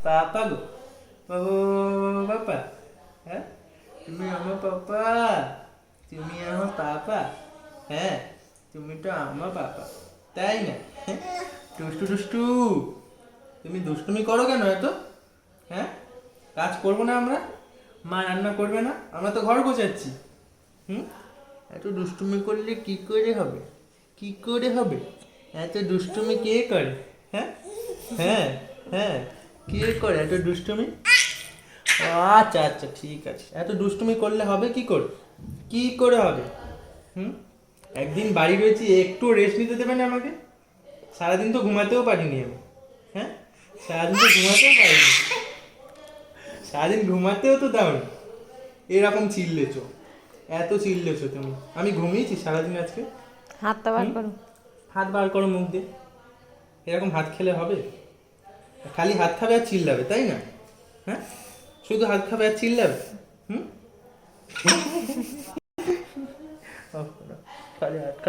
পাপা গো, ও পাপা, হ্যাঁ তুমি আমার পাপা, তুমি আমার পাপা, হ্যাঁ তুমি তো আমার পাপা, তাই না? দুষ্টু দুষ্টু, তুমি দুষ্টুমি করো কেন এত? হ্যাঁ, কাজ করবো না আমরা? মা রান্না করবে না? আমরা তো ঘর গোছাচ্ছি। হুম, এত দুষ্টুমি করলে কি করে হবে? কি করে হবে? এত দুষ্টুমি কে করে? হ্যাঁ, হ্যাঁ, হ্যাঁ, কে করে এত দুষ্টুমি? আচ্ছা আচ্ছা, ঠিক আছে। এত দুষ্টুমি করলে হবে কি করে? কি করে হবে? হুম, একদিন বাড়ি রয়েছি, একটু রেস্ট নিতে দেবে না আমাকে? সারাদিন তো ঘুমাতেও পারিনি আমি। হ্যাঁ, সারাদিন তো ঘুমাতেও পারিনি। সারাদিন ঘুমাতেও তো দাওনি। এরকম চিল্লেছো, এত চিল্লেছো তুমি। আমি ঘুমিয়েছি সারাদিন আজকে? হাতটা বার হুম, করো। হাত বার করো মুখ দিয়ে। এরকম হাত খেলে হবে? খালি হাত খাবে আর চিল্লাবে, তাই না? হ্যাঁ, শুধু হাত খাবে আর চিল্লাবে। হুম, খালি হাত